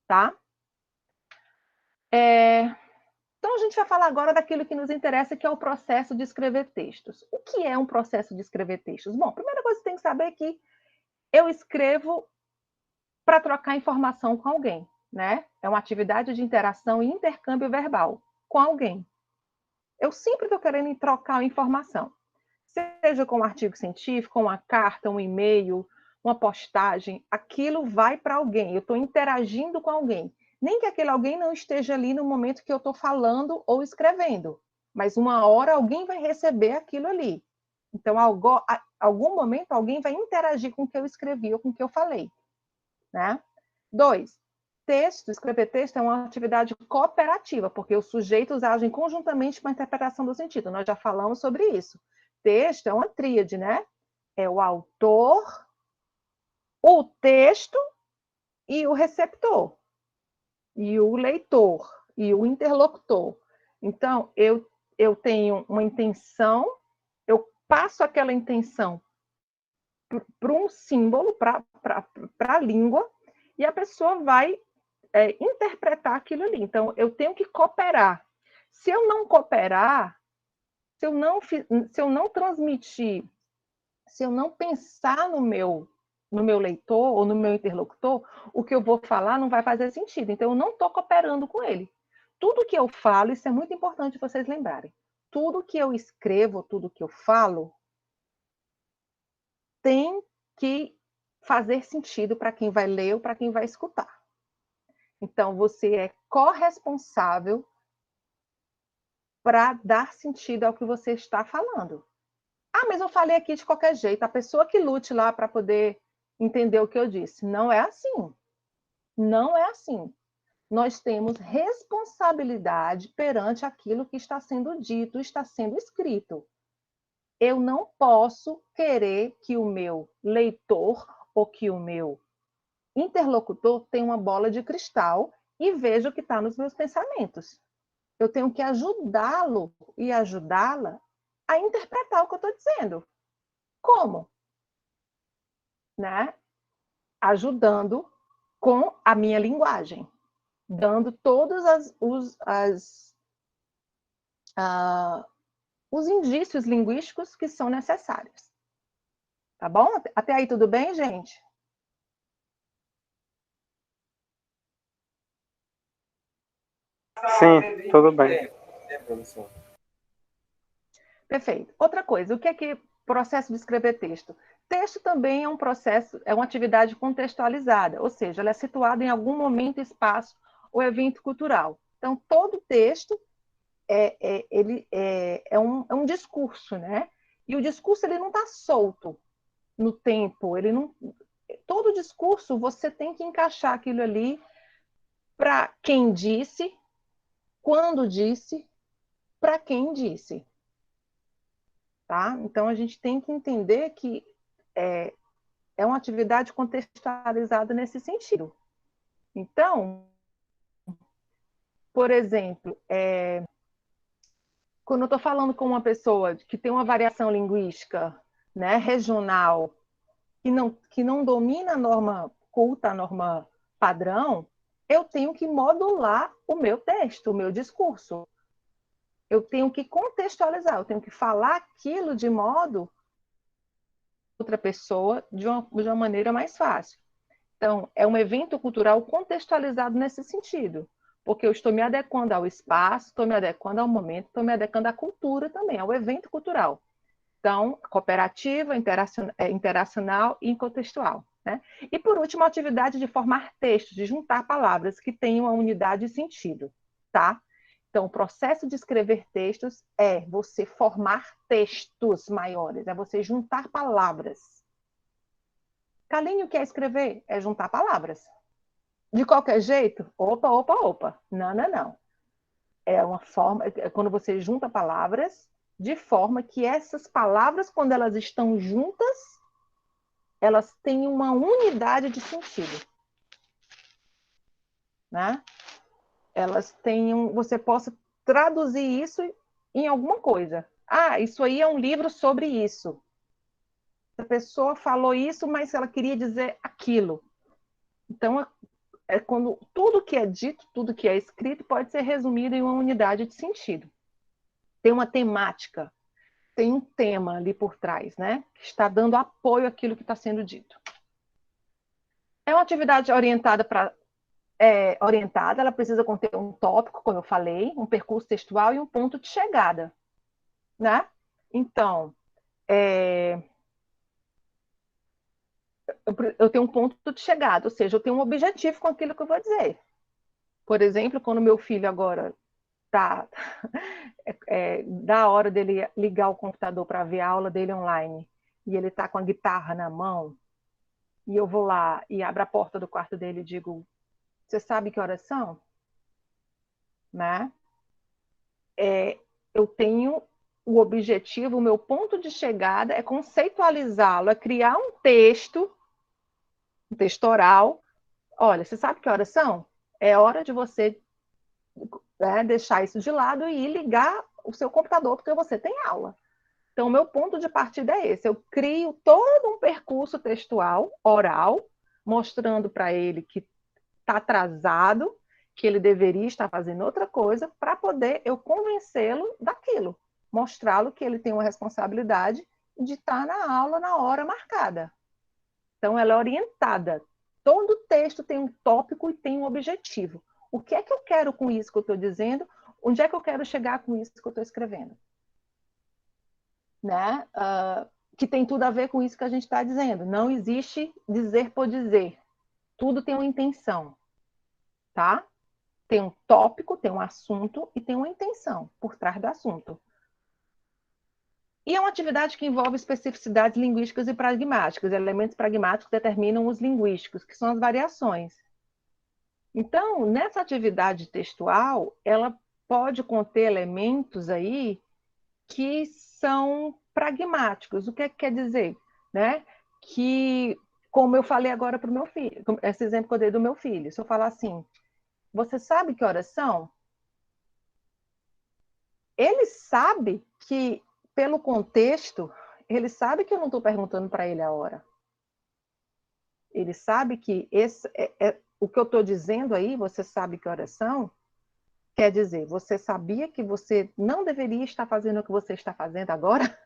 tá? Então, a gente vai falar agora daquilo que nos interessa, que é o processo de escrever textos. O que é um processo de escrever textos? Bom, a primeira coisa que você tem que saber é que eu escrevo para trocar informação com alguém, né? É uma atividade de interação e intercâmbio verbal com alguém. Eu sempre estou querendo trocar informação, seja com um artigo científico, uma carta, um e-mail, uma postagem, aquilo vai para alguém, eu estou interagindo com alguém. Nem que aquele alguém não esteja ali no momento que eu estou falando ou escrevendo, mas uma hora alguém vai receber aquilo ali. Então, algum momento, alguém vai interagir com o que eu escrevi ou com o que eu falei. Né? 2. Escrever texto é uma atividade cooperativa, porque os sujeitos agem conjuntamente com a interpretação do sentido. Nós já falamos sobre isso. Texto é uma tríade, né? É o autor, o texto e o receptor, e o leitor, e o interlocutor. Então, eu tenho uma intenção, eu passo aquela intenção para um símbolo, para a língua, e a pessoa vai interpretar aquilo ali. Então, eu tenho que cooperar. Se eu não cooperar, se eu não transmitir, se eu não pensar no meu leitor ou no meu interlocutor, o que eu vou falar não vai fazer sentido. Então, eu não estou cooperando com ele. Tudo que eu falo, isso é muito importante vocês lembrarem. Tudo que eu escrevo, tudo que eu falo, tem que fazer sentido para quem vai ler ou para quem vai escutar. Então, você é corresponsável para dar sentido ao que você está falando. Ah, mas eu falei aqui de qualquer jeito. A pessoa que lute lá para poder entender o que eu disse. Não é assim. Não é assim. Nós temos responsabilidade perante aquilo que está sendo dito, está sendo escrito. Eu não posso querer que o meu leitor ou que o meu interlocutor tenha uma bola de cristal e veja o que está nos meus pensamentos. Eu tenho que ajudá-lo e ajudá-la a interpretar o que eu estou dizendo. Como? Né? Ajudando com a minha linguagem, dando todos os indícios linguísticos que são necessários. Tá bom? Até aí tudo bem, gente? Sim, tudo bem. Perfeito. Outra coisa, o que é processo de escrever texto? Texto também é um processo, é uma atividade contextualizada, ou seja, ela é situada em algum momento, espaço ou evento cultural. Então, todo texto é um discurso, né? E o discurso ele não está solto no tempo, ele não. Todo discurso você tem que encaixar aquilo ali para quem disse, quando disse, para quem disse. Tá? Então, a gente tem que entender que é uma atividade contextualizada nesse sentido. Então, por exemplo, quando eu estou falando com uma pessoa que tem uma variação linguística, né, regional, que não domina a norma culta, a norma padrão, eu tenho que modular o meu texto, o meu discurso. Eu tenho que contextualizar, eu tenho que falar aquilo de modo outra pessoa de uma maneira mais fácil. Então, é um evento cultural contextualizado nesse sentido, porque eu estou me adequando ao espaço, estou me adequando ao momento, estou me adequando à cultura também, ao evento cultural. Então, cooperativa, interacional e contextual. Né? E, por último, a atividade de formar textos, de juntar palavras que tenham a unidade e sentido. Tá? Então, o processo de escrever textos é você formar textos maiores, é você juntar palavras. Kaline, o que é escrever? É juntar palavras. De qualquer jeito? Opa, opa, opa. Não, não, não. É uma forma, é quando você junta palavras de forma que essas palavras, quando elas estão juntas, elas têm uma unidade de sentido. Né? Elas têm você possa traduzir isso em alguma coisa. Ah, isso aí é um livro sobre isso. A pessoa falou isso, mas ela queria dizer aquilo. Então, é quando tudo que é dito, tudo que é escrito pode ser resumido em uma unidade de sentido. Tem uma temática, tem um tema ali por trás, né? Que está dando apoio àquilo que está sendo dito. É uma atividade orientada para orientada, ela precisa conter um tópico, como eu falei, um percurso textual e um ponto de chegada, né? Então, eu tenho um ponto de chegada, ou seja, eu tenho um objetivo com aquilo que eu vou dizer. Por exemplo, quando meu filho agora está da hora dele ligar o computador para ver a aula dele online e ele está com a guitarra na mão e eu vou lá e abro a porta do quarto dele e digo, você sabe que horas são? Né? Eu tenho o objetivo, o meu ponto de chegada é conceitualizá-lo, é criar um texto oral. Olha, você sabe que horas são? É hora de você deixar isso de lado e ligar o seu computador, porque você tem aula. Então, o meu ponto de partida é esse. Eu crio todo um percurso textual, oral, mostrando para ele que está atrasado, que ele deveria estar fazendo outra coisa, para poder eu convencê-lo daquilo. Mostrá-lo que ele tem uma responsabilidade de estar na aula na hora marcada. Então, ela é orientada. Todo texto tem um tópico e tem um objetivo. O que é que eu quero com isso que eu estou dizendo? Onde é que eu quero chegar com isso que eu estou escrevendo? Né? Que tem tudo a ver com isso que a gente está dizendo. Não existe dizer por dizer. Tudo tem uma intenção. Tá? Tem um tópico, tem um assunto e tem uma intenção por trás do assunto. E é uma atividade que envolve especificidades linguísticas e pragmáticas. Elementos pragmáticos determinam os linguísticos, que são as variações. Então, nessa atividade textual, ela pode conter elementos aí que são pragmáticos. O que é que quer dizer? Né? Que, como eu falei agora para o meu filho, esse exemplo que eu dei do meu filho, se eu falar assim, você sabe que horas são? Ele sabe que, pelo contexto, ele sabe que eu não estou perguntando para ele a hora. Ele sabe que o que eu estou dizendo aí, você sabe que horas são, quer dizer, você sabia que você não deveria estar fazendo o que você está fazendo agora?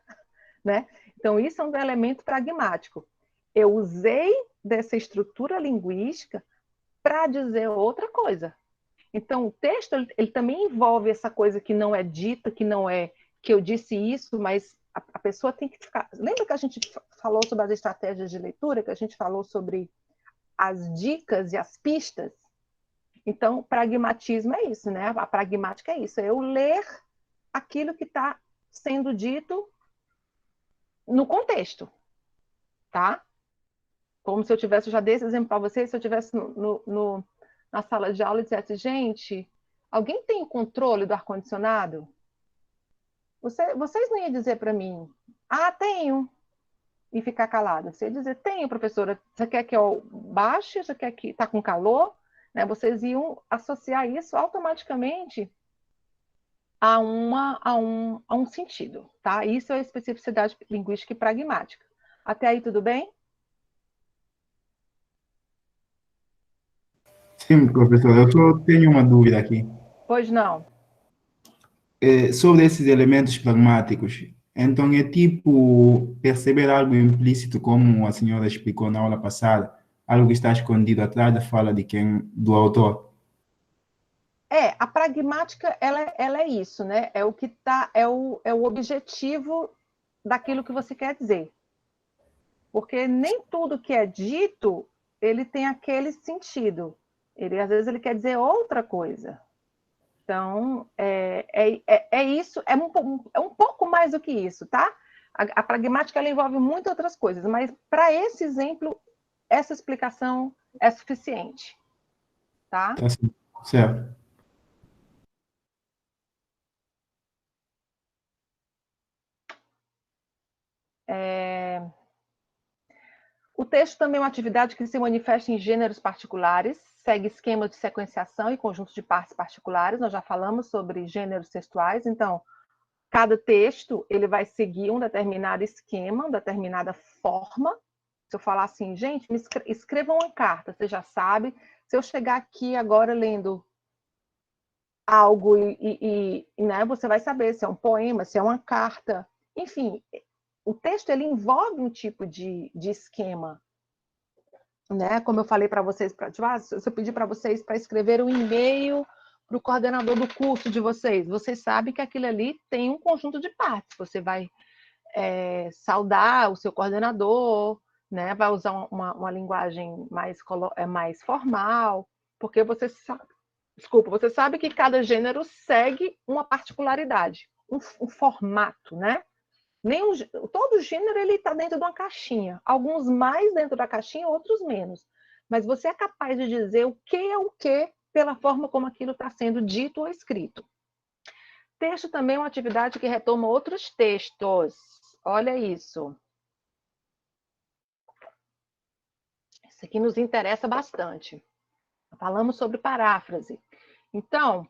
Né? Então, isso é um elemento pragmático. Eu usei dessa estrutura linguística para dizer outra coisa. Então, o texto ele também envolve essa coisa que não é dita, que não é que eu disse isso, mas a pessoa tem que ficar. Lembra que a gente falou sobre as estratégias de leitura, que a gente falou sobre as dicas e as pistas? Então, pragmatismo é isso, né? A pragmática é isso, é eu ler aquilo que está sendo dito no contexto, tá? Como se eu tivesse, já dei esse exemplo para vocês, se eu tivesse na sala de aula e dissesse, gente, alguém tem o controle do ar-condicionado? Vocês não iam dizer para mim, tenho, e ficar calado. Você ia dizer, tenho, professora, você quer que eu baixe? Você quer que está com calor? Né? Vocês iam associar isso automaticamente a um sentido, tá? Isso é especificidade linguística e pragmática. Até aí, tudo bem? Sim, professor, eu só tenho uma dúvida aqui. Pois não. Sobre esses elementos pragmáticos. Então, é tipo perceber algo implícito, como a senhora explicou na aula passada, algo que está escondido atrás da fala de quem, do autor. A pragmática, ela é isso, né? É o que tá, é o objetivo daquilo que você quer dizer. Porque nem tudo que é dito, ele tem aquele sentido. Às vezes, ele quer dizer outra coisa. Então, é isso, é um pouco mais do que isso, tá? A pragmática, ela envolve muitas outras coisas, mas para esse exemplo, essa explicação é suficiente, tá? Tá certo. O texto também é uma atividade que se manifesta em gêneros particulares, segue esquema de sequenciação e conjunto de partes particulares. Nós já falamos sobre gêneros textuais, então cada texto ele vai seguir um determinado esquema, uma determinada forma. Se eu falar assim, gente, me escreva uma carta, você Se eu chegar aqui agora lendo algo né, você vai saber se é um poema, se é uma carta. Enfim, o texto ele envolve um tipo de esquema. Né? Como eu falei para vocês, se eu pedir para vocês para escrever um e-mail para o coordenador do curso de vocês, vocês sabem que aquilo ali tem um conjunto de partes. Você vai saudar o seu coordenador, né? Vai usar uma linguagem mais formal, porque você sabe que cada gênero segue uma particularidade, um formato, né? Todo gênero ele está dentro de uma caixinha. Alguns mais dentro da caixinha, outros menos. Mas você é capaz de dizer o que é o que pela forma como aquilo está sendo dito ou escrito. Texto também é uma atividade que retoma outros textos. Olha isso. Isso aqui nos interessa bastante. Falamos sobre paráfrase. Então,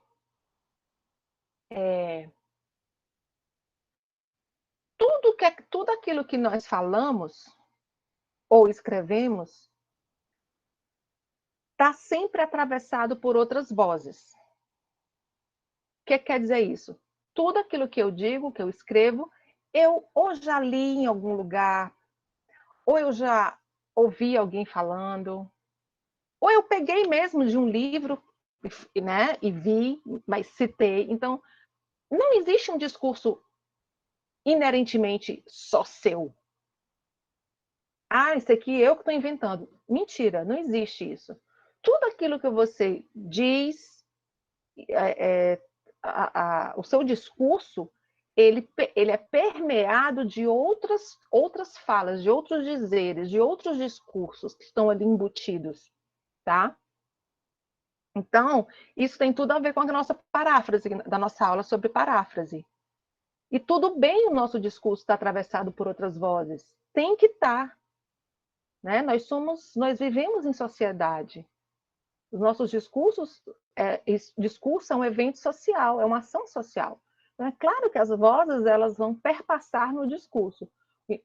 tudo aquilo que nós falamos ou escrevemos está sempre atravessado por outras vozes. O que quer dizer isso? Tudo aquilo que eu digo, que eu escrevo, eu ou já li em algum lugar, ou eu já ouvi alguém falando, ou eu peguei mesmo de um livro, né, e vi, mas citei. Então, não existe um discurso inerentemente só seu. Ah, isso aqui eu que estou inventando. Mentira, não existe isso. Tudo aquilo que você diz, o seu discurso, ele é permeado de outras falas, de outros dizeres, de outros discursos que estão ali embutidos, tá? Então, isso tem tudo a ver com a nossa paráfrase, da nossa aula sobre paráfrase. E tudo bem o nosso discurso estar atravessado por outras vozes. Tem que estar. Né? Nós vivemos em sociedade. Os nossos discursos, discurso é um evento social, é uma ação social. Então, é claro que as vozes elas vão perpassar no discurso.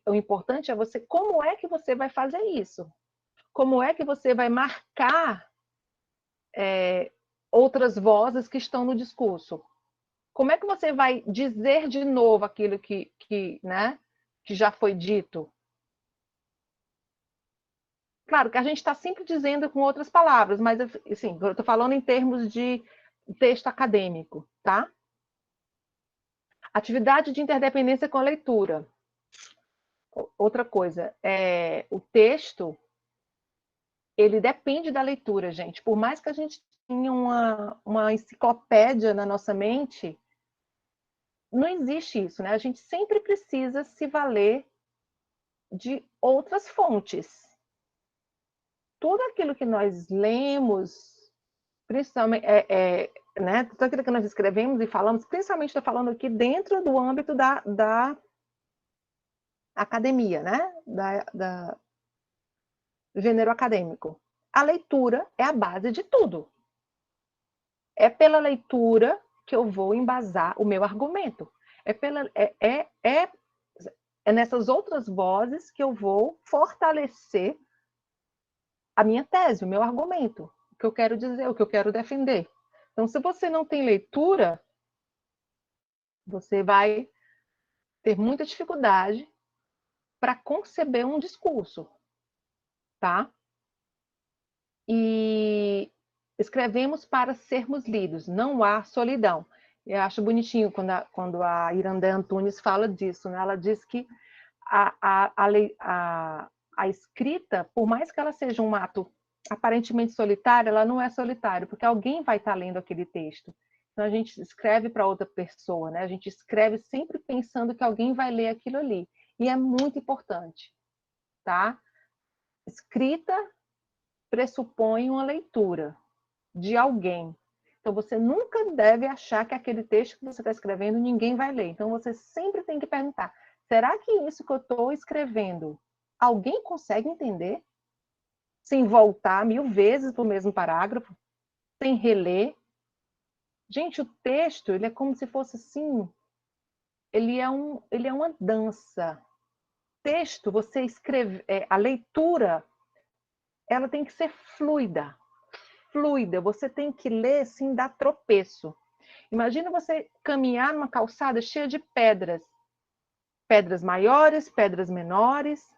O importante é como é que você vai fazer isso? Como é que você vai marcar outras vozes que estão no discurso? Como é que você vai dizer de novo aquilo né, que já foi dito? Claro que a gente está sempre dizendo com outras palavras, mas assim, eu estou falando em termos de texto acadêmico, tá? Atividade de interdependência com a leitura. Outra coisa, o texto, ele depende da leitura, gente. Por mais que a gente tenha uma enciclopédia na nossa mente, não existe isso, né? A gente sempre precisa se valer de outras fontes. Tudo aquilo que nós lemos, principalmente, né, tudo aquilo que nós escrevemos e falamos, principalmente estou falando aqui dentro do âmbito da academia, né, do gênero acadêmico. A leitura é a base de tudo. É pela leitura que eu vou embasar o meu argumento. É nessas outras vozes que eu vou fortalecer a minha tese, o meu argumento, o que eu quero dizer, o que eu quero defender. Então, se você não tem leitura, você vai ter muita dificuldade para conceber um discurso, tá? E escrevemos para sermos lidos, não há solidão. Eu acho bonitinho quando a Irandé Antunes fala disso, né? Ela diz que a escrita, por mais que ela seja um ato aparentemente solitário, ela não é solitário, porque alguém vai estar lendo aquele texto. Então a gente escreve para outra pessoa, né? A gente escreve sempre pensando que alguém vai ler aquilo ali. E é muito importante, tá? Escrita pressupõe uma leitura de alguém. Então você nunca deve achar que aquele texto que você está escrevendo ninguém vai ler. Então você sempre tem que perguntar: será que isso que eu estou escrevendo alguém consegue entender? Sem voltar 1000 vezes para o mesmo parágrafo, sem reler. Gente, o texto, ele é como se fosse assim, ele é uma dança. Texto, você escreve, a leitura, ela tem que ser fluida. fluida, você tem que ler sem dar tropeço. Imagina você caminhar numa calçada cheia de pedras. Pedras maiores, pedras menores.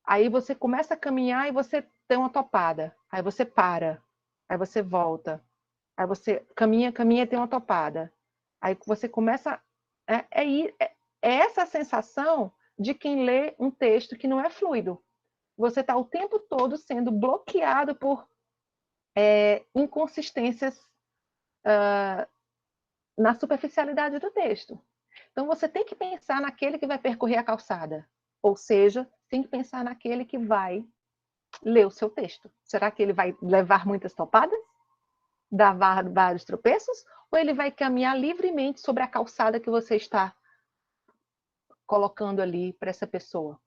Aí você começa a caminhar e você tem uma topada. Aí você para. Aí você volta. Aí você caminha, caminha e tem uma topada. Aí você começa... É essa a sensação de quem lê um texto que não é fluido. Você está o tempo todo sendo bloqueado por inconsistências na superficialidade do texto. Então, você tem que pensar naquele que vai percorrer a calçada. Ou seja, tem que pensar naquele que vai ler o seu texto. Será que ele vai levar muitas topadas? Dar vários tropeços? Ou ele vai caminhar livremente sobre a calçada que você está colocando ali para essa pessoa?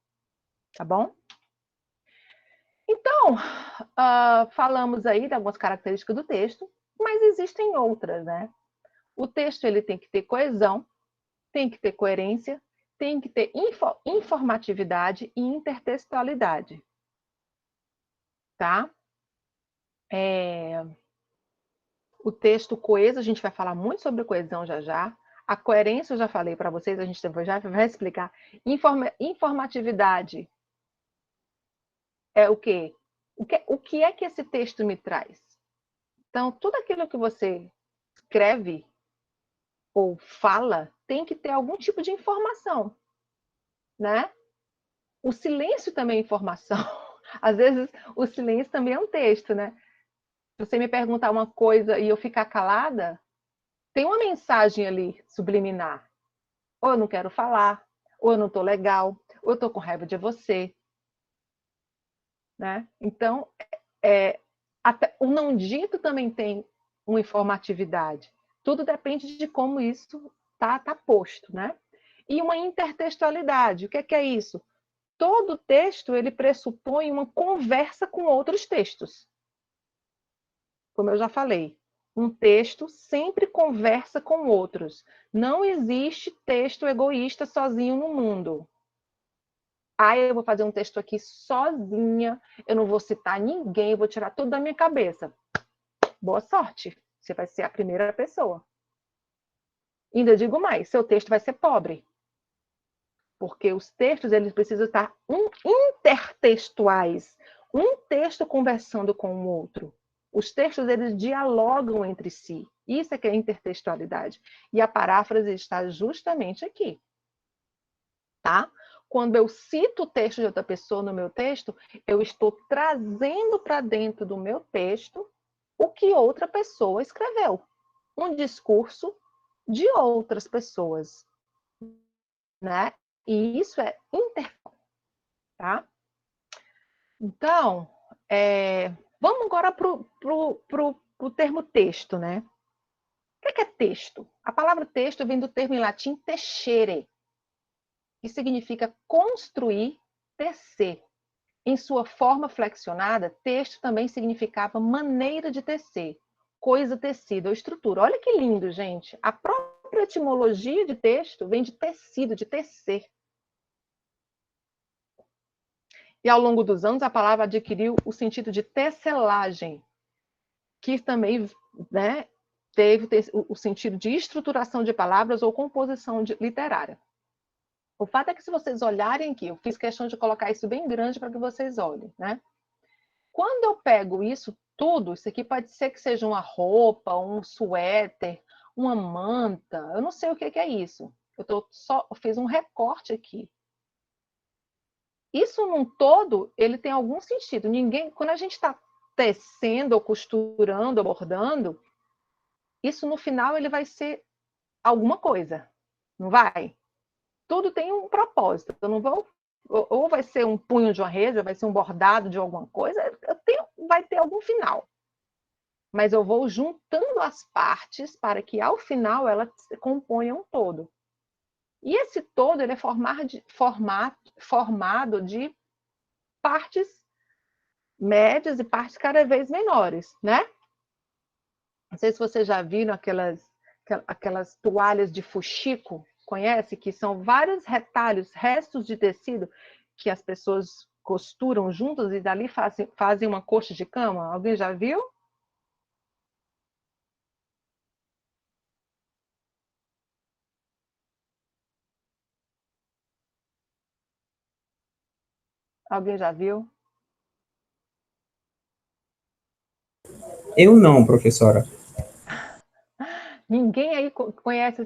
Tá bom? Então, falamos aí de algumas características do texto, mas existem outras, né? O texto ele tem que ter coesão, tem que ter coerência, tem que ter informatividade e intertextualidade, tá? O texto coeso, a gente vai falar muito sobre coesão já já. A coerência eu já falei para vocês, a gente já vai explicar. Informatividade é o quê? O que é que esse texto me traz? Então, tudo aquilo que você escreve ou fala tem que ter algum tipo de informação, né? O silêncio também é informação. Às vezes, o silêncio também é um texto, né? Se você me perguntar uma coisa e eu ficar calada, tem uma mensagem ali subliminar. Ou eu não quero falar, ou eu não estou legal, ou eu estou com raiva de você. Né? Então, até o não dito também tem uma informatividade. Tudo depende de como isso tá posto. Né? E uma intertextualidade. O que é isso? Todo texto ele pressupõe uma conversa com outros textos. Como eu já falei, um texto sempre conversa com outros. Não existe texto egoísta sozinho no mundo. Eu vou fazer um texto aqui sozinha, eu não vou citar ninguém, eu vou tirar tudo da minha cabeça. Boa sorte, você vai ser a primeira pessoa. Ainda digo mais, seu texto vai ser pobre. Porque os textos eles precisam estar intertextuais. Um texto conversando com o outro. Os textos eles dialogam entre si. Isso é que é intertextualidade. E a paráfrase está justamente aqui. Tá? Quando eu cito o texto de outra pessoa no meu texto, eu estou trazendo para dentro do meu texto o que outra pessoa escreveu. Um discurso de outras pessoas. Né? E isso é intertextual. Tá? Então, vamos agora para o termo texto, né? O que é texto? A palavra texto vem do termo em latim tecere, que significa construir, tecer. Em sua forma flexionada, texto também significava maneira de tecer, coisa tecida ou estrutura. Olha que lindo, gente. A própria etimologia de texto vem de tecido, de tecer. E ao longo dos anos, a palavra adquiriu o sentido de tecelagem, que também, né, teve o sentido de estruturação de palavras ou composição literária. O fato é que, se vocês olharem aqui, eu fiz questão de colocar isso bem grande para que vocês olhem, né? Quando eu pego isso tudo, isso aqui pode ser que seja uma roupa, um suéter, uma manta, eu não sei o que é isso. Eu fiz um recorte aqui. Isso num todo, ele tem algum sentido. Quando a gente está tecendo, ou costurando, ou bordando, isso no final ele vai ser alguma coisa, não vai? Tudo tem um propósito. Eu não vou, ou vai ser um punho de uma rede, ou vai ser um bordado de alguma coisa, vai ter algum final. Mas eu vou juntando as partes para que ao final elas componham um todo. E esse todo ele é formado de partes médias e partes cada vez menores, né? Não sei se vocês já viram aquelas toalhas de fuxico, conhece? Que são vários retalhos, restos de tecido que as pessoas costuram juntos e dali fazem uma coxa de cama? Alguém já viu? Alguém já viu? Eu não, professora. Ninguém aí conhece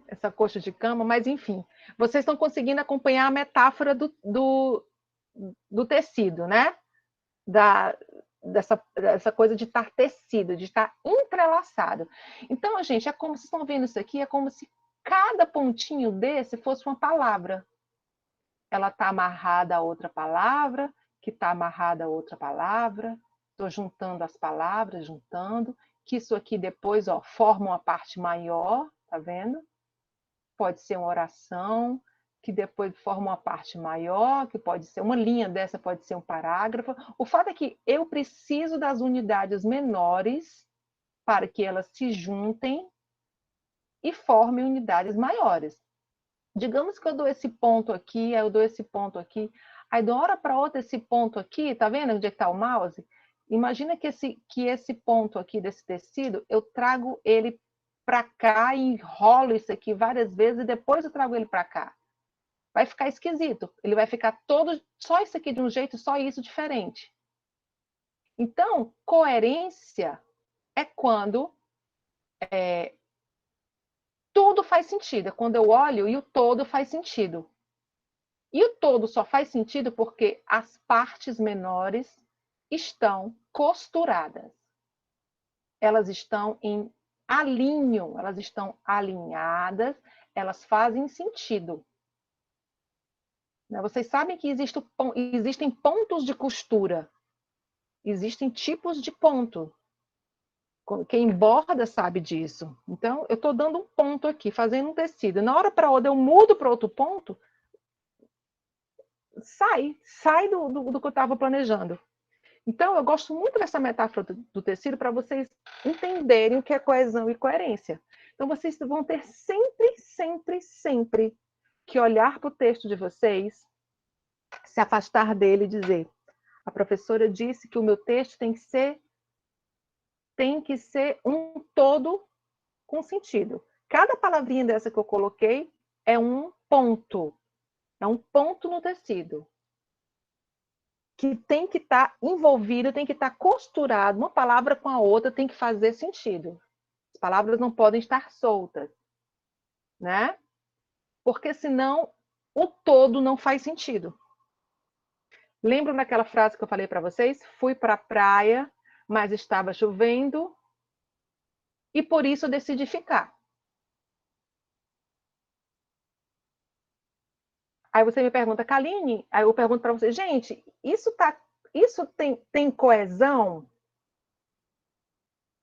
essa coxa de cama, mas enfim, vocês estão conseguindo acompanhar a metáfora do tecido, né? Dessa coisa de estar tecido, de estar entrelaçado. Então, gente, é como vocês estão vendo isso aqui, é como se cada pontinho desse fosse uma palavra. Ela está amarrada a outra palavra, que está amarrada a outra palavra. Estou juntando as palavras, juntando, que isso aqui depois, ó, forma uma parte maior, tá vendo? Pode ser uma oração, que depois forma uma parte maior, que pode ser uma linha dessa, pode ser um parágrafo. O fato é que eu preciso das unidades menores para que elas se juntem e formem unidades maiores. Digamos que eu dou esse ponto aqui, aí eu dou esse ponto aqui, aí de uma hora para outra esse ponto aqui, tá vendo onde é que está o mouse? Imagina que esse ponto aqui desse tecido, eu trago ele para cá e enrolo isso aqui várias vezes e depois eu trago ele para cá. Vai ficar esquisito. Ele vai ficar todo, só isso aqui de um jeito, só isso diferente. Então, coerência é quando tudo faz sentido. É quando eu olho e o todo faz sentido. E o todo só faz sentido porque as partes menores estão costuradas. Elas estão em alinho, elas estão alinhadas, elas fazem sentido. Vocês sabem que existem pontos de costura, existem tipos de ponto. Quem borda sabe disso. Então, eu estou dando um ponto aqui, fazendo um tecido. Na hora para outra, eu mudo para outro ponto, sai do que eu estava planejando. Então, eu gosto muito dessa metáfora do tecido para vocês entenderem o que é coesão e coerência. Então, vocês vão ter sempre, sempre, sempre que olhar para o texto de vocês, se afastar dele e dizer: a professora disse que o meu texto tem que ser um todo com sentido. Cada palavrinha dessa que eu coloquei é um ponto no tecido, que tem que estar envolvido, tem que estar costurado, uma palavra com a outra tem que fazer sentido. As palavras não podem estar soltas, né? Porque senão o todo não faz sentido. Lembram daquela frase que eu falei para vocês? Fui para a praia, mas estava chovendo e por isso eu decidi ficar. Aí você me pergunta, Kaline, aí eu pergunto para você, gente, isso tem coesão?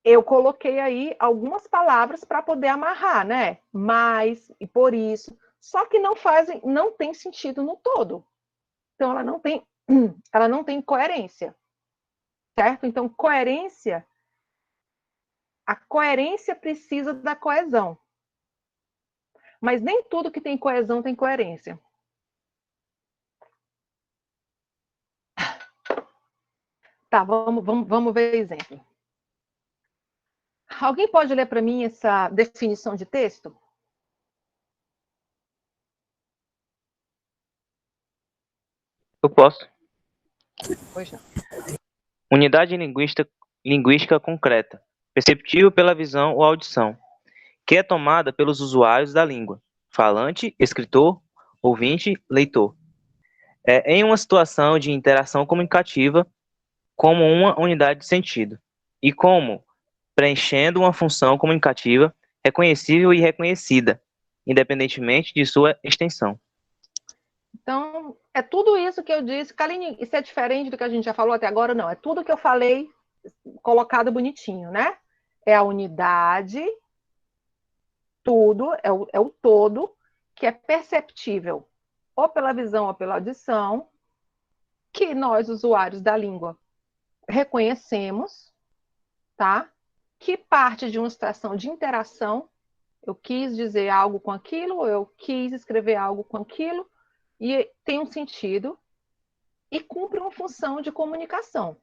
Eu coloquei aí algumas palavras para poder amarrar, né? Mas e por isso, só que não tem sentido no todo. Então ela não tem coerência, certo? Então a coerência precisa da coesão. Mas nem tudo que tem coesão tem coerência. Tá, vamos ver exemplo. Alguém pode ler para mim essa definição de texto? Eu posso. Pois não. Unidade linguística concreta, perceptível pela visão ou audição, que é tomada pelos usuários da língua, falante, escritor, ouvinte, leitor. Em uma situação de interação comunicativa como uma unidade de sentido, e como preenchendo uma função comunicativa reconhecível e reconhecida, independentemente de sua extensão. Então, é tudo isso que eu disse. Kaline, isso é diferente do que a gente já falou até agora? Não, é tudo que eu falei colocado bonitinho, né? É a unidade, tudo, é o todo, que é perceptível ou pela visão ou pela audição, que nós, usuários da língua, reconhecemos, tá? Que parte de uma situação de interação, eu quis dizer algo com aquilo, eu quis escrever algo com aquilo, e tem um sentido, e cumpre uma função de comunicação,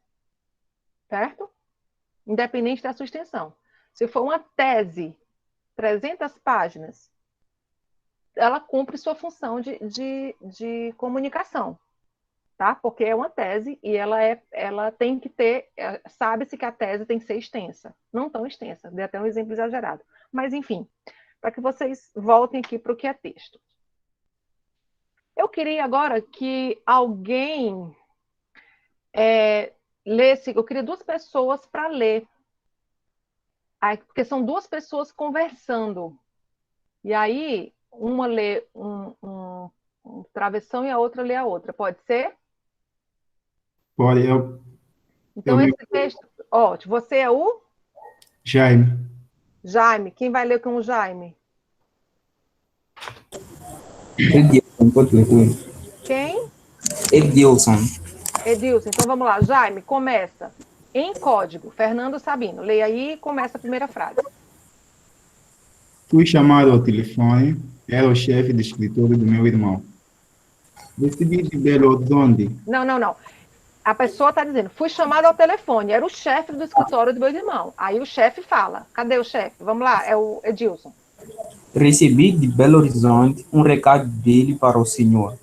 certo? Independente da sua extensão. Se for uma tese, 300 páginas, ela cumpre sua função de comunicação, tá? Porque é uma tese e ela tem que ter, sabe-se que a tese tem que ser extensa, não tão extensa, dei até um exemplo exagerado. Mas, enfim, para que vocês voltem aqui para o que é texto. Eu queria agora que alguém lesse, eu queria 2 pessoas para ler, porque são 2 pessoas conversando. E aí, uma lê um travessão e a outra lê a outra. Pode ser? Pode, eu Então, me... esse texto, ótimo. Você é o Jaime. Jaime. Quem vai ler com o Jaime? Edilson, pode ler com ele. Quem? Edilson. Edilson. Então, vamos lá. Jaime, começa. Em código, Fernando Sabino. Leia aí e começa a primeira frase. Fui chamado ao telefone, era o chefe de escritório do meu irmão. Recebi de Belo Horizonte. Não. A pessoa está dizendo, fui chamado ao telefone, era o chefe do escritório do meu irmão. Aí o chefe fala. Cadê o chefe? Vamos lá, é o Edilson. Recebi de Belo Horizonte um recado dele para o senhor.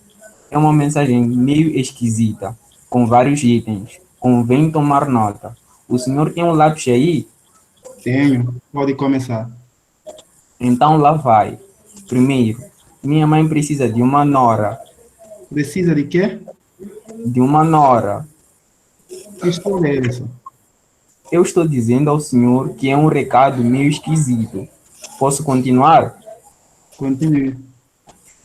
É uma mensagem meio esquisita, com vários itens. Convém tomar nota. O senhor tem um lápis aí? Tenho, pode começar. Então lá vai. Primeiro, minha mãe precisa de uma nora. Precisa de quê? De uma nora. Que história é essa? Eu estou dizendo ao senhor que é um recado meio esquisito. Posso continuar? Continue.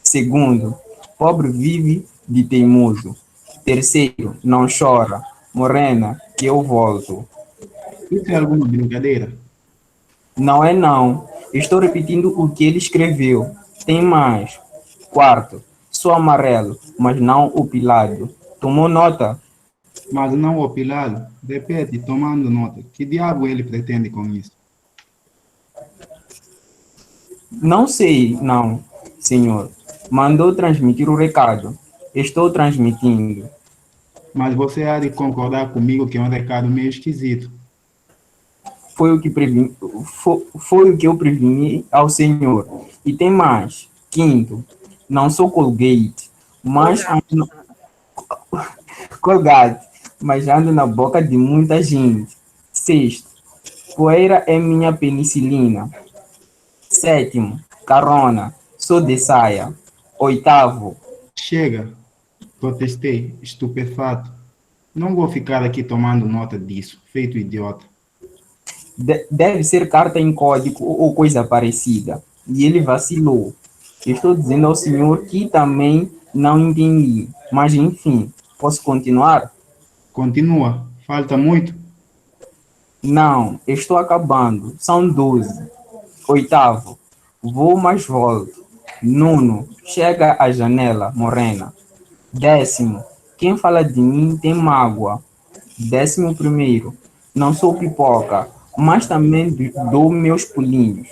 Segundo, pobre vive de teimoso. Terceiro, não chora. Morena, que eu volto. Isso é alguma brincadeira? Não é não. Estou repetindo o que ele escreveu. Tem mais. Quarto, sou amarelo, mas não opilado. Tomou nota? Mas não opilado. Repete, tomando nota. Que diabo ele pretende com isso? Não sei, não, senhor. Mandou transmitir o recado. Estou transmitindo. Mas você há de concordar comigo que é um recado meio esquisito. Foi o que foi o que eu preveni ao senhor. E tem mais. Quinto, não sou Colgate, mas ando, Colgate, mas ando na boca de muita gente. Sexto, poeira é minha penicilina. Sétimo, carona, sou de saia. Oitavo, Chega, protestei, estupefato. Não vou ficar aqui tomando nota disso, feito idiota. deve ser carta em código ou coisa parecida. E ele vacilou. Estou dizendo ao senhor que também não entendi. Mas enfim, posso continuar? Continua, falta muito? Não, estou acabando. São 12. Oitavo, vou mas volto. Nono, chega à janela, morena. Décimo, quem fala de mim tem mágoa. 11º, não sou pipoca, mas também dou meus pulinhos.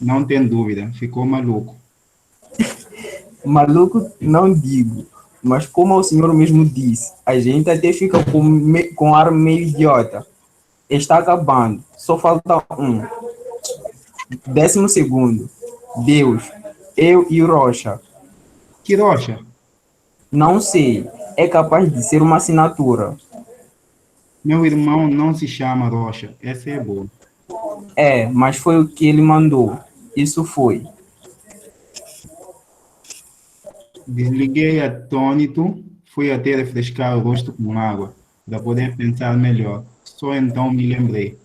Não tem dúvida, ficou maluco. Maluco, não digo, mas como o senhor mesmo disse, a gente até fica com ar meio idiota. Está acabando, só falta um. 12º, Deus, eu e Rocha. Que rocha? Não sei, é capaz de ser uma assinatura. Meu irmão não se chama Rocha, essa é boa. É, mas foi o que ele mandou. Isso foi. Desliguei atônito, fui até refrescar o rosto com água, para poder pensar melhor. Só então me lembrei.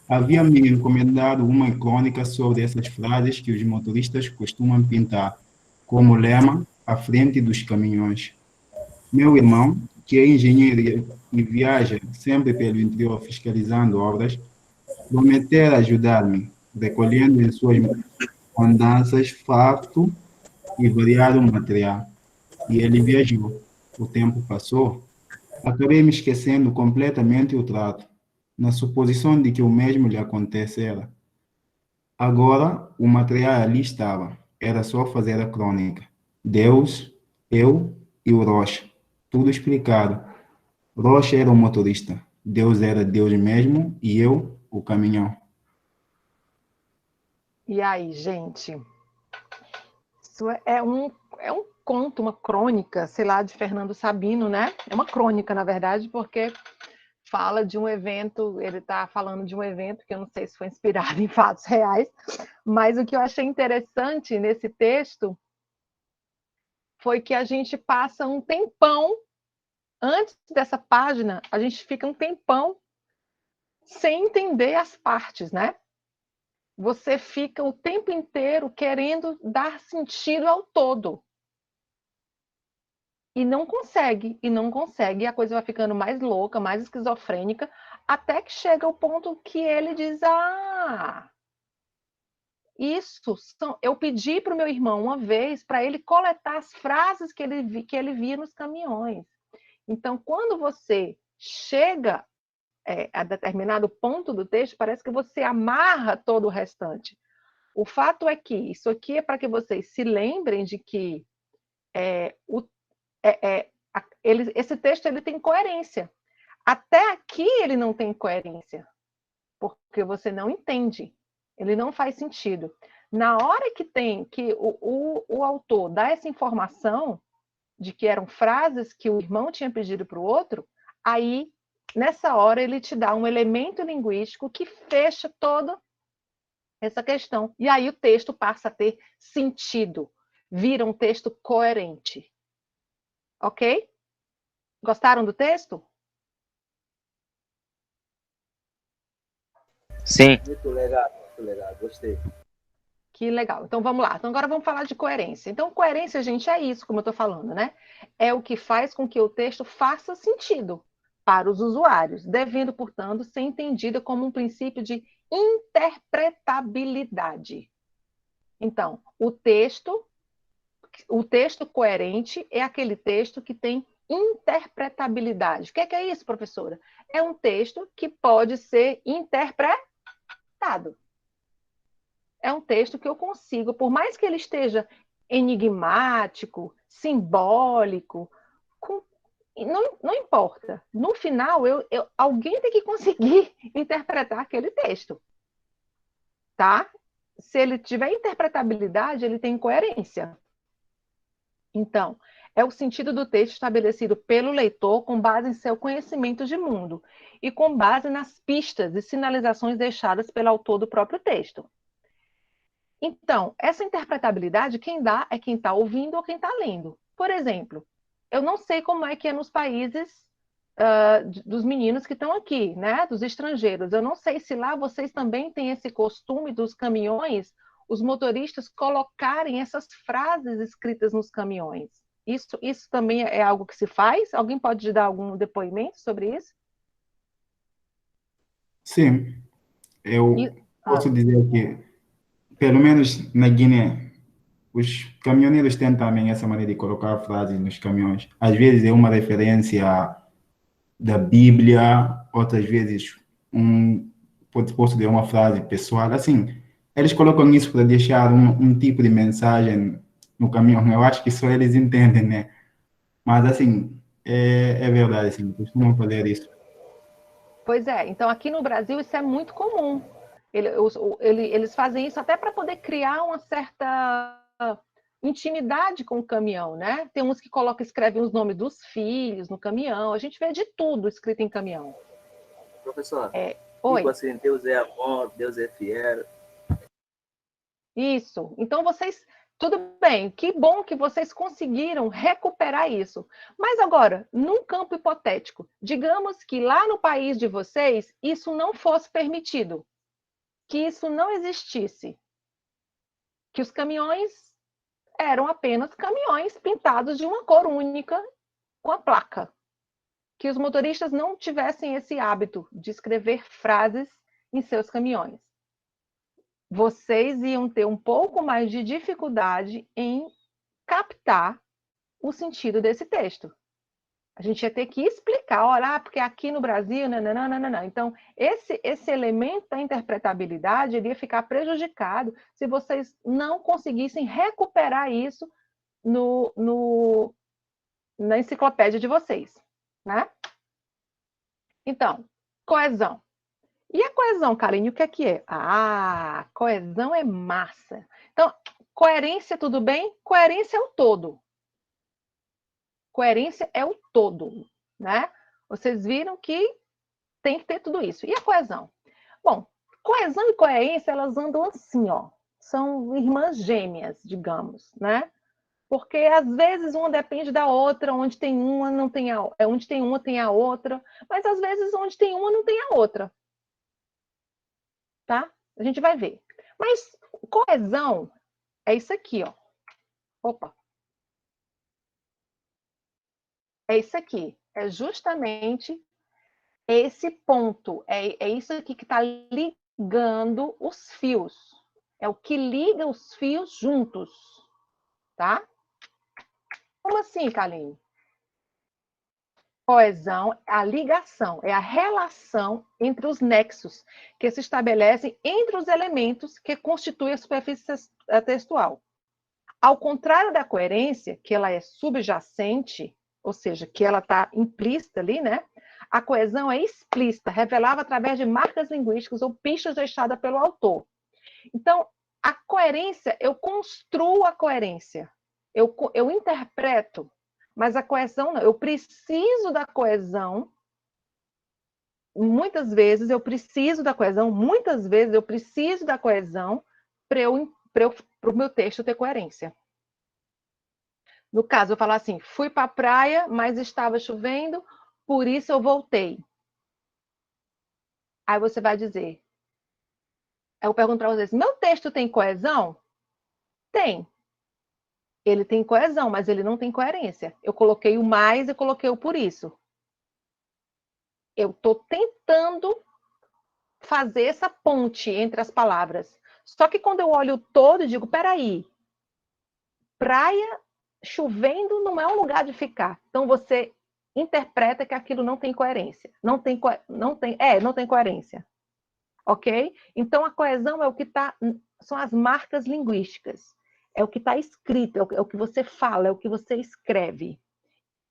Havia me encomendado uma crônica sobre essas frases que os motoristas costumam pintar, como lema, à frente dos caminhões. Meu irmão, que é engenheiro e viaja sempre pelo interior fiscalizando obras, prometeu ajudar-me, recolhendo em suas andanças farto e variado material. E ele viajou. O tempo passou. Acabei me esquecendo completamente o trato, na suposição de que o mesmo lhe acontecera. Agora, o material ali estava. Era só fazer a crônica. Deus, eu e o Rocha. tudo explicado. Rocha era o motorista, Deus era Deus mesmo e eu, o caminhão. E aí, gente? Isso é um conto, uma crônica, sei lá, de Fernando Sabino, né? É uma crônica, na verdade, porque fala de um evento, ele está falando de um evento que eu não sei se foi inspirado em fatos reais, mas o que eu achei interessante nesse texto foi que a gente passa um tempão, antes dessa página, a gente fica um tempão sem entender as partes, né? Você fica o tempo inteiro querendo dar sentido ao todo. E não consegue, e a coisa vai ficando mais louca, mais esquizofrênica, até que chega o ponto que ele diz: ah, isso são. Eu pedi para o meu irmão uma vez para ele coletar as frases que ele via nos caminhões. Então, quando você chega a determinado ponto do texto, parece que você amarra todo o restante. O fato é que isso aqui é para que vocês se lembrem de que esse texto ele tem coerência. Até aqui ele não tem coerência, porque você não entende. Ele não faz sentido. Na hora que o autor dá essa informação de que eram frases que o irmão tinha pedido para o outro, aí, nessa hora, ele te dá um elemento linguístico que fecha toda essa questão. E aí o texto passa a ter sentido, vira um texto coerente. Ok? Gostaram do texto? Sim. Muito legal, gostei. Que legal. Então vamos lá. Então agora vamos falar de coerência. Então coerência, gente, é isso, como eu estou falando, né? É o que faz com que o texto faça sentido para os usuários, devendo, portanto, ser entendida como um princípio de interpretabilidade. Então, o texto coerente é aquele texto que tem interpretabilidade. O que é isso, professora? É um texto que pode ser interpretado. É um texto que eu consigo, por mais que ele esteja enigmático, simbólico, não importa. No final, alguém tem que conseguir interpretar aquele texto. Tá? Se ele tiver interpretabilidade, ele tem coerência. Então, é o sentido do texto estabelecido pelo leitor com base em seu conhecimento de mundo e com base nas pistas e sinalizações deixadas pelo autor do próprio texto. Então, essa interpretabilidade, quem dá é quem está ouvindo ou quem está lendo. Por exemplo, eu não sei como é que é nos países dos meninos que estão aqui, né? Dos estrangeiros. Eu não sei se lá vocês também têm esse costume dos caminhões, os motoristas colocarem essas frases escritas nos caminhões. Isso também é algo que se faz? Alguém pode dar algum depoimento sobre isso? Sim, eu E, posso dizer que, pelo menos na Guiné, os caminhoneiros têm também essa maneira de colocar frases nos caminhões. Às vezes é uma referência da Bíblia, outras vezes posso dizer uma frase pessoal. Assim, eles colocam isso para deixar um tipo de mensagem no caminhão. Eu acho que só eles entendem, né? Mas, assim, é verdade, assim, costumam fazer isso. pois é, então aqui no Brasil isso é muito comum. Eles fazem isso até para poder criar uma certa intimidade com o caminhão, né? Tem uns que escrevem os nomes dos filhos no caminhão. A gente vê de tudo escrito em caminhão. Professor, Oi. tipo assim, Deus é amor, Deus é fiel. Isso. Então tudo bem, que bom que vocês conseguiram recuperar isso. Mas agora, num campo hipotético, digamos que lá no país de vocês isso não fosse permitido, que isso não existisse, que os caminhões eram apenas caminhões pintados de uma cor única com a placa, que os motoristas não tivessem esse hábito de escrever frases em seus caminhões. Vocês iam ter um pouco mais de dificuldade em captar o sentido desse texto. A gente ia ter que explicar, olha, porque aqui no Brasil, não. Então, esse elemento da interpretabilidade ele ia ficar prejudicado se vocês não conseguissem recuperar isso no na enciclopédia de vocês, né? Então, coesão. E a coesão, Karine, o que é que é? Ah, coesão é massa. Então, coerência, tudo bem? Coerência é o todo. Coerência é o todo, né? Vocês viram que tem que ter tudo isso. E a coesão? Bom, coesão e coerência, elas andam assim, ó. São irmãs gêmeas, digamos, né? Porque às vezes uma depende da outra, onde tem uma não tem a, onde tem uma tem a outra, mas às vezes onde tem uma não tem a outra. Tá? A gente vai ver. Mas coesão é isso aqui, ó. Opa. É isso aqui. É justamente esse ponto. É isso aqui que está ligando os fios. É o que liga os fios juntos. Tá? Como assim, Kaline? Coesão é a ligação, é a relação entre os nexos que se estabelecem entre os elementos que constituem a superfície textual. Ao contrário da coerência, que ela é subjacente, ou seja, que ela está implícita ali, né? A coesão é explícita, revelada através de marcas linguísticas ou pistas deixadas pelo autor. Então, a coerência, eu construo a coerência, eu interpreto, mas a coesão não. Eu preciso da coesão, muitas vezes eu preciso da coesão, muitas vezes eu preciso da coesão para o meu texto ter coerência. No caso, eu falar assim, fui para a praia, mas estava chovendo, por isso eu voltei. Aí você vai dizer, eu pergunto para vocês, meu texto tem coesão? Tem. Ele tem coesão, mas ele não tem coerência. Eu coloquei o mais e coloquei o por isso. Eu estou tentando fazer essa ponte entre as palavras. Só que quando eu olho todo, eu digo, peraí, praia chovendo não é um lugar de ficar. Então você interpreta que aquilo não tem coerência. Não tem coerência. Ok? Então a coesão é o que está, são as marcas linguísticas. É o que está escrito, é o que você fala, é o que você escreve.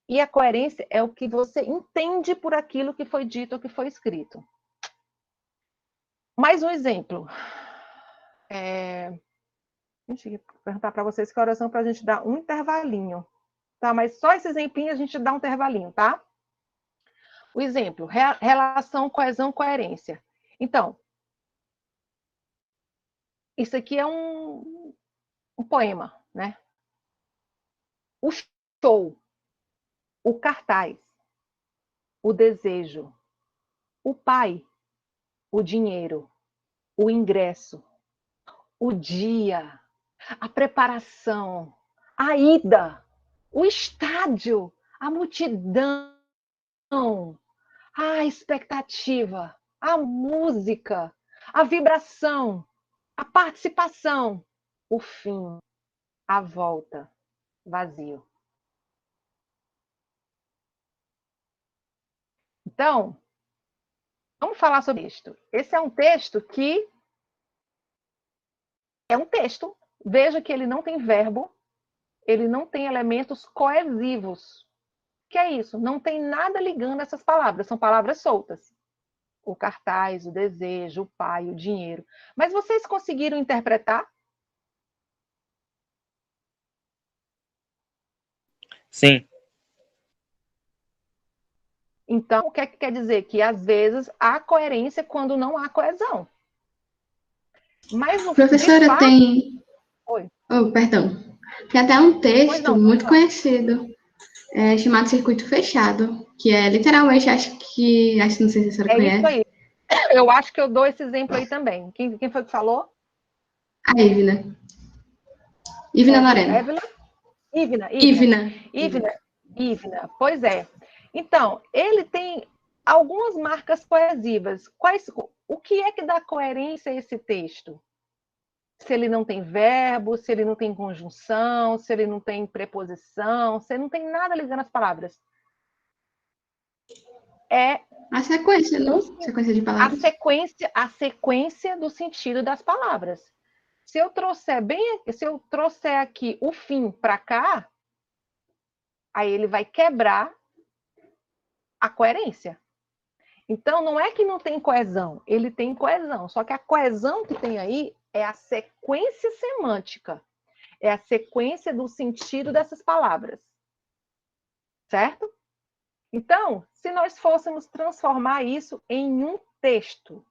E a coerência é o que você entende por aquilo que foi dito ou que foi escrito. Mais um exemplo. Deixa eu perguntar para vocês que oração para a gente dar um intervalinho. Tá? Mas só esse exemplinho a gente dá um intervalinho, tá? O exemplo, relação, coesão, coerência. Então, isso aqui é um poema, né? O show, o cartaz, o desejo, o pai, o dinheiro, o ingresso, o dia, a preparação, a ida, o estádio, a multidão, a expectativa, a música, a vibração, a participação, o fim, a volta, vazio. Então, vamos falar sobre isto. Esse é um texto que é um texto. Veja que ele não tem verbo, ele não tem elementos coesivos. Que é isso? Não tem nada ligando essas palavras, são palavras soltas. O cartaz, o desejo, o pai, o dinheiro. Mas vocês conseguiram interpretar? Sim. Então, o que é que quer dizer? Que às vezes há coerência quando não há coesão. Mas no Professora, fato... tem. Oi. Oh, perdão. Tem até um texto não, muito não. conhecido, chamado Circuito Fechado, que é literalmente, acho que não sei se a senhora conhece. Isso aí. Eu acho que eu dou esse exemplo aí também. Quem foi que falou? A Ivna. Ivna Lorena. Ivna. Pois é. Então, ele tem algumas marcas coesivas. O que é que dá coerência a esse texto? Se ele não tem verbo, se ele não tem conjunção, se ele não tem preposição, se ele não tem nada ligando as palavras. É a sequência, não? Sequência de palavras. A sequência do sentido das palavras. Se eu trouxer aqui o fim para cá, Aí ele vai quebrar a coerência. Então, não é que não tem coesão, ele tem coesão. Só que a coesão que tem aí é a sequência semântica. É a sequência do sentido dessas palavras. Certo? Então, se nós fôssemos transformar isso em um texto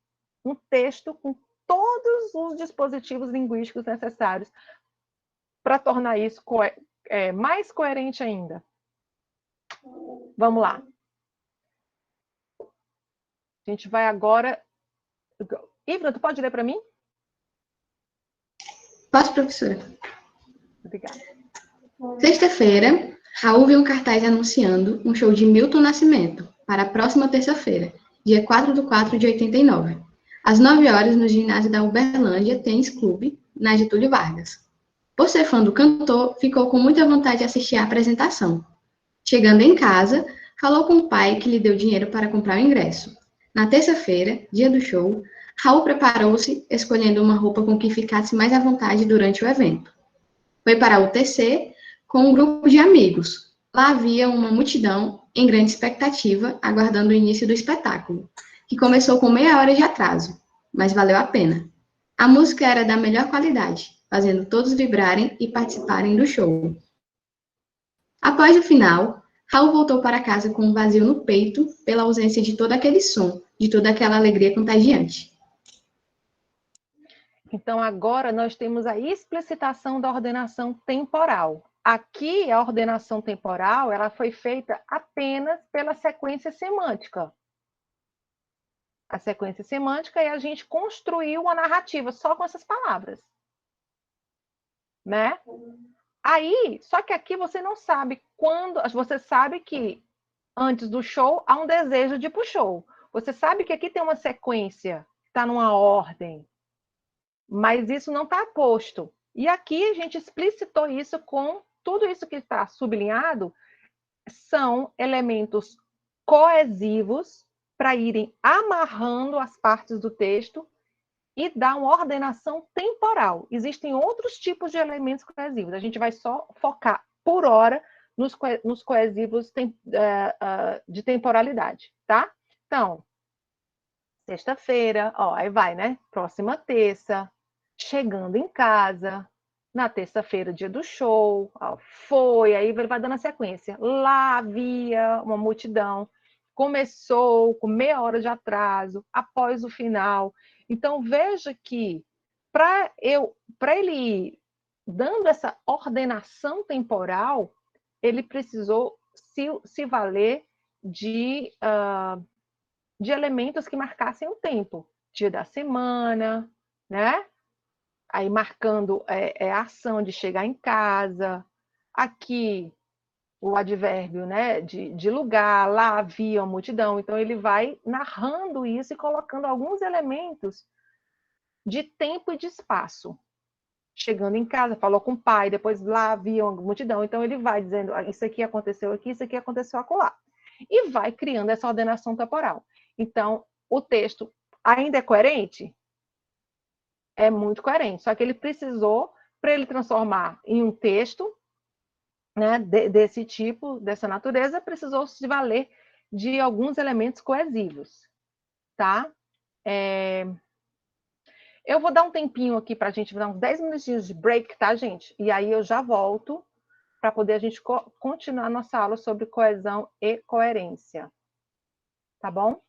com todos os dispositivos linguísticos necessários para tornar isso mais coerente ainda. Vamos lá. A gente vai agora... Ivna, tu pode ler para mim? Posso, professora? Obrigada. Sexta-feira, Raul viu um cartaz anunciando um show de Milton Nascimento para a próxima terça-feira, dia 4/4 de 89, às 9 horas, no ginásio da Uberlândia Tênis Clube, na Getúlio Vargas. Por ser fã do cantor, ficou com muita vontade de assistir à apresentação. Chegando em casa, falou com o pai que lhe deu dinheiro para comprar o ingresso. Na terça-feira, dia do show, Raul preparou-se, escolhendo uma roupa com que ficasse mais à vontade durante o evento. Foi para o UTC com um grupo de amigos. Lá havia uma multidão em grande expectativa, aguardando o início do espetáculo, que começou com meia hora de atraso, mas valeu a pena. A música era da melhor qualidade, fazendo todos vibrarem e participarem do show. Após o final, Raul voltou para casa com um vazio no peito pela ausência de todo aquele som, de toda aquela alegria contagiante. Então, agora nós temos a explicitação da ordenação temporal. Aqui, a ordenação temporal, ela foi feita apenas pela sequência semântica. A sequência semântica e a gente construiu uma narrativa só com essas palavras. Né? Aí, só que aqui você não sabe quando... Você sabe que antes do show há um desejo de ir para o show. Você sabe que aqui tem uma sequência, está numa ordem. Mas isso não está posto. E aqui a gente explicitou isso com tudo isso que está sublinhado, são elementos coesivos para irem amarrando as partes do texto e dar uma ordenação temporal. Existem outros tipos de elementos coesivos. A gente vai só focar, por hora, nos coesivos de temporalidade, tá? Então, sexta-feira, aí vai, né? Próxima terça, chegando em casa, na terça-feira, dia do show, foi, aí ele vai dando a sequência. Lá havia uma multidão, começou com meia hora de atraso, após o final. Então, veja que, para ele ir dando essa ordenação temporal, ele precisou se valer de elementos que marcassem o tempo. Dia da semana, né? Aí marcando a ação de chegar em casa. Aqui, o advérbio, né, de lugar, lá havia uma multidão. Então, ele vai narrando isso e colocando alguns elementos de tempo e de espaço. Chegando em casa, falou com o pai, depois lá havia uma multidão. Então, ele vai dizendo, isso aqui aconteceu aqui, isso aqui aconteceu acolá. E vai criando essa ordenação temporal. Então, o texto ainda é coerente? É muito coerente. Só que ele precisou, para ele transformar em um texto, né, desse tipo, dessa natureza, precisou se valer de alguns elementos coesivos. Tá? Eu vou dar um tempinho aqui para a gente dar uns 10 minutinhos de break, tá, gente? E aí eu já volto para poder a gente continuar nossa aula sobre coesão e coerência. Tá bom?